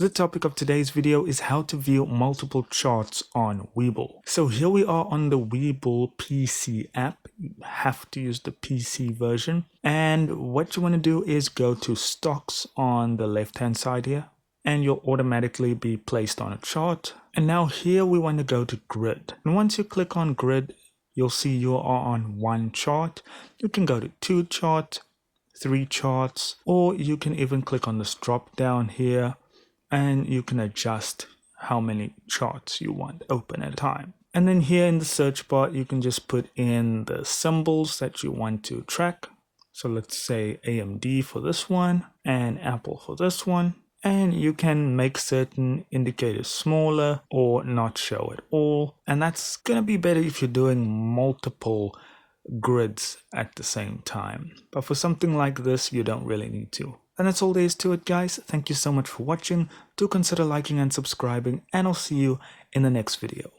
The topic of today's video is how to view multiple charts on Webull. So here we are on the Webull PC app. You have to use the PC version. And what you want to do is go to stocks on the left-hand side here, and you'll automatically be placed on a chart. And now here we want to go to grid. And once you click on grid, you'll see you are on one chart. You can go to two charts, three charts, or you can even click on this drop down here and you can adjust how many charts you want open at a time. And then here in the search bar, you can just put in the symbols that you want to track. So let's say AMD for this one and Apple for this one. And you can make certain indicators smaller or not show at all. And that's going to be better if you're doing multiple grids at the same time. But for something like this, you don't really need to. And that's all there is to it, guys. Thank you so much for watching. Do consider liking and subscribing, and I'll see you in the next video.